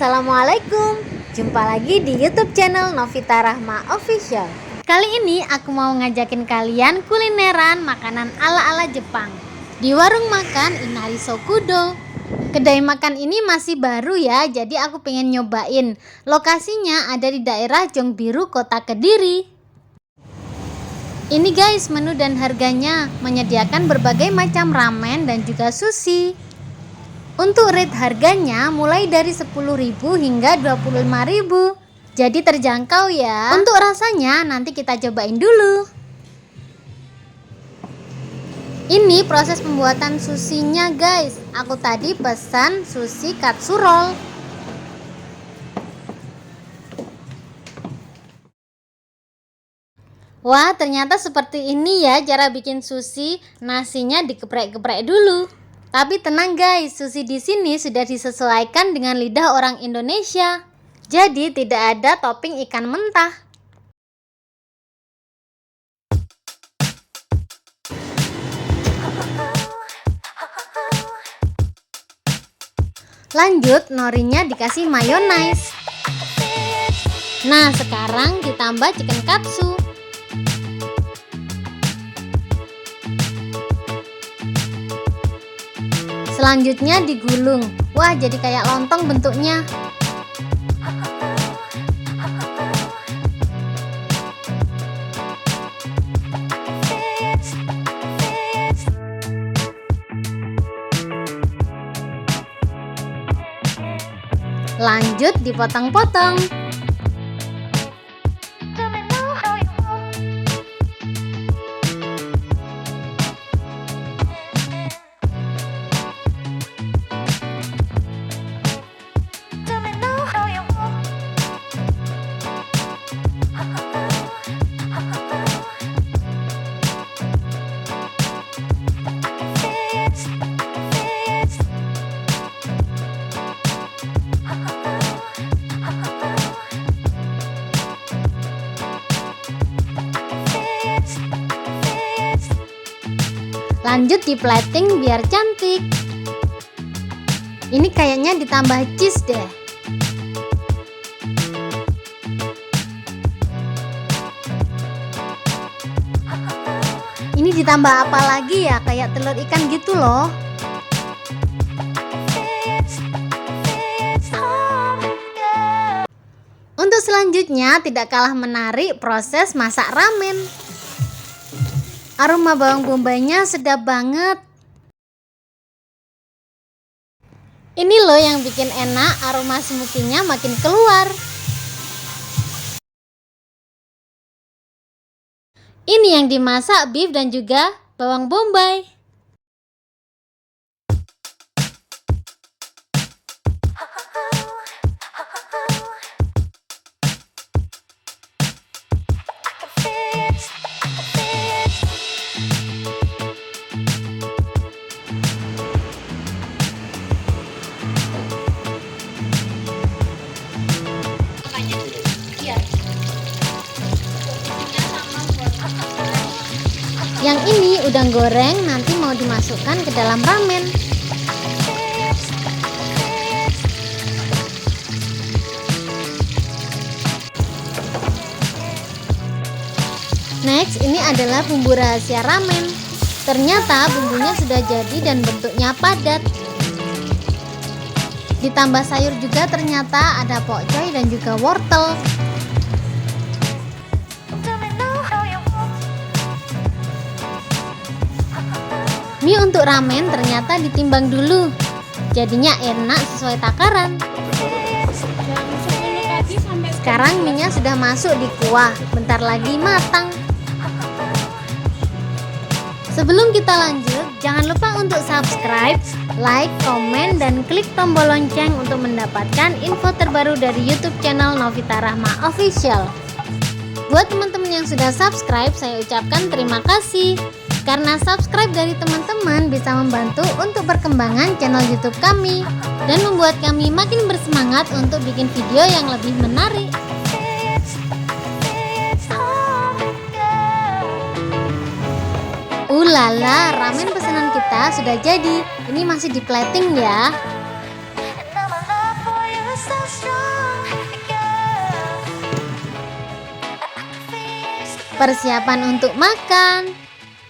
Assalamualaikum. Jumpa lagi di YouTube channel Novita Rahma Official. Kali ini aku mau ngajakin kalian kulineran makanan ala-ala Jepang di warung makan Inari Sokudo. Kedai makan ini masih baru ya, jadi aku pengen nyobain. Lokasinya ada di daerah Jongbiru, Kota Kediri. Ini guys menu dan harganya, menyediakan berbagai macam ramen dan juga sushi. Untuk rate harganya mulai dari 10.000 hingga 25.000. Jadi terjangkau ya. Untuk rasanya nanti kita cobain dulu. Ini proses pembuatan sushinya guys. Aku tadi pesan sushi katsu roll. Wah, ternyata seperti ini ya cara bikin sushi. Nasinya dikeprek-keprek dulu. Tapi tenang guys, sushi di sini sudah disesuaikan dengan lidah orang Indonesia. Jadi tidak ada topping ikan mentah. Lanjut, norinya dikasih mayonaise. Nah, sekarang ditambah chicken katsu. Selanjutnya digulung. Wah, jadi kayak lontong bentuknya. Lanjut dipotong-potong. Lanjut di plating biar cantik. Ini kayaknya ditambah cheese deh. Ini ditambah apa lagi ya? Kayak telur ikan gitu loh. Untuk selanjutnya tidak kalah menarik proses masak ramen. Aroma bawang bombaynya sedap banget. Ini loh yang bikin enak, aroma smokinya makin keluar. Ini yang dimasak beef dan juga bawang bombay. Yang ini udang goreng nanti mau dimasukkan ke dalam ramen. Next, ini adalah bumbu rahasia ramen. Ternyata bumbunya sudah jadi dan bentuknya padat. Ditambah sayur juga, ternyata ada pokcoy dan juga wortel. Mie untuk ramen ternyata ditimbang dulu, jadinya enak sesuai takaran. Sekarang minyak sudah masuk di kuah, bentar lagi matang. Sebelum kita lanjut, jangan lupa untuk subscribe, like, komen, dan klik tombol lonceng untuk mendapatkan info terbaru dari YouTube channel Novita Rahma Official. Buat teman-teman yang sudah subscribe, saya ucapkan terima kasih. Karena subscribe dari teman-teman bisa membantu untuk perkembangan channel YouTube kami dan membuat kami makin bersemangat untuk bikin video yang lebih menarik. Ulala, ramen pesanan kita sudah jadi. Ini masih di plating ya. Persiapan untuk makan.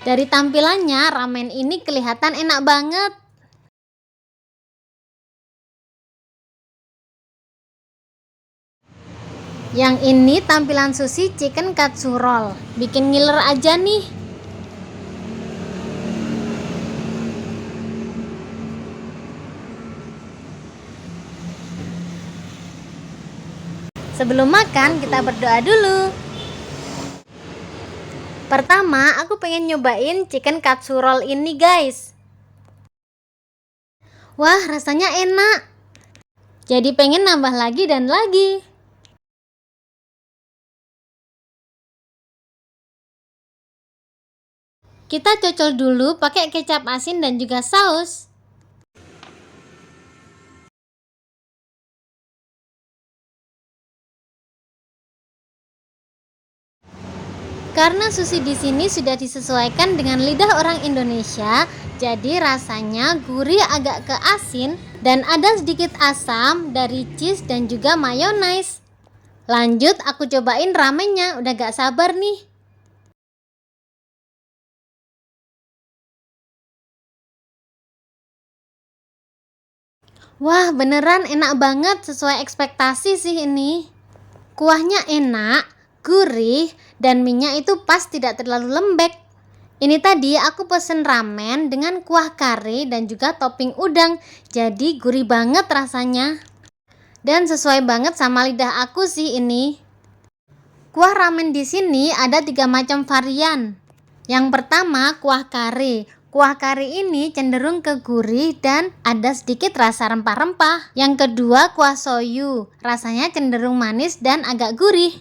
Dari tampilannya, ramen ini kelihatan enak banget. Yang ini tampilan sushi chicken katsu roll. Bikin ngiler aja nih. Sebelum makan, kita berdoa dulu. Pertama, aku pengen nyobain chicken katsu roll ini, guys. Wah, rasanya enak. Jadi pengen nambah lagi dan lagi. Kita cocol dulu pakai kecap asin dan juga saus. Karena sushi di sini sudah disesuaikan dengan lidah orang Indonesia, jadi rasanya gurih agak ke asin dan ada sedikit asam dari cheese dan juga mayonaise. Lanjut aku cobain ramennya, udah gak sabar nih. Wah, beneran enak banget, sesuai ekspektasi sih ini. Kuahnya enak, gurih, dan minyak itu pas, tidak terlalu lembek. Ini tadi aku pesen ramen dengan kuah kari dan juga topping udang, jadi gurih banget rasanya. Dan sesuai banget sama lidah aku sih ini. Kuah ramen di sini ada 3 macam varian. Yang pertama kuah kari. Kuah kari ini cenderung ke gurih dan ada sedikit rasa rempah-rempah. Yang kedua kuah soyu, rasanya cenderung manis dan agak gurih.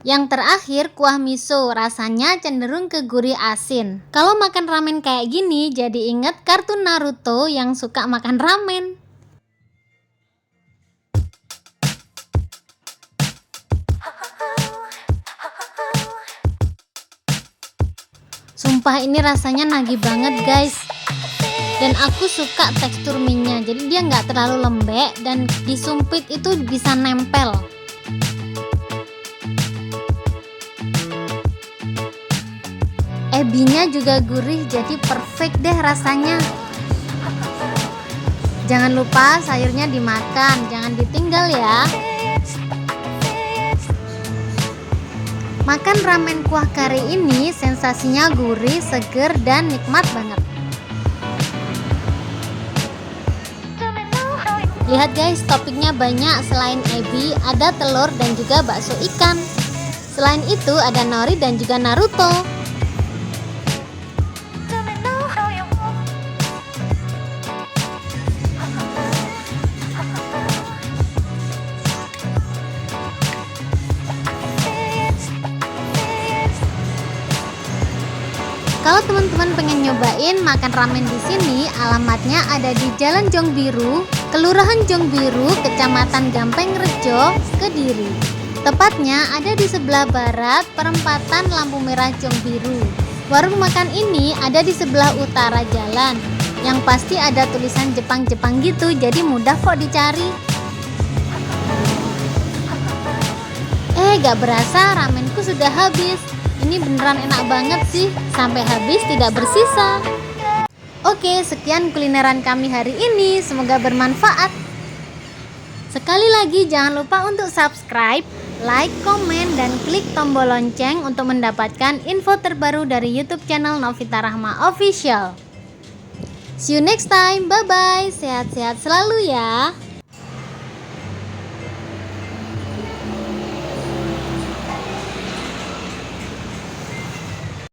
Yang terakhir kuah miso, rasanya cenderung ke gurih asin. Kalau makan ramen kayak gini jadi inget kartun Naruto yang suka makan ramen. Sumpah ini rasanya nagih banget guys. Dan aku suka tekstur mie-nya, jadi dia nggak terlalu lembek dan disumpit itu bisa nempel. Ebinya juga gurih, jadi perfect deh rasanya. Jangan lupa sayurnya dimakan, jangan ditinggal ya. Makan ramen kuah kari ini sensasinya gurih, seger, dan nikmat banget. Lihat guys, toppingnya banyak. Selain ebi, ada telur dan juga bakso ikan. Selain itu ada nori dan juga Naruto. Kalau teman-teman pengen nyobain makan ramen di sini, alamatnya ada di Jalan Jongbiru, Kelurahan Jongbiru, Kecamatan Gampeng Rejo, Kediri. Tepatnya ada di sebelah barat perempatan lampu merah Jongbiru. Warung makan ini ada di sebelah utara jalan. Yang pasti ada tulisan Jepang-Jepang gitu, jadi mudah kok dicari. Gak berasa ramenku sudah habis. Ini beneran enak banget sih, sampai habis tidak bersisa. Oke, sekian kulineran kami hari ini, semoga bermanfaat. Sekali lagi jangan lupa untuk subscribe, like, komen, dan klik tombol lonceng untuk mendapatkan info terbaru dari YouTube channel Novita Rahma Official. See you next time, bye bye, sehat-sehat selalu ya.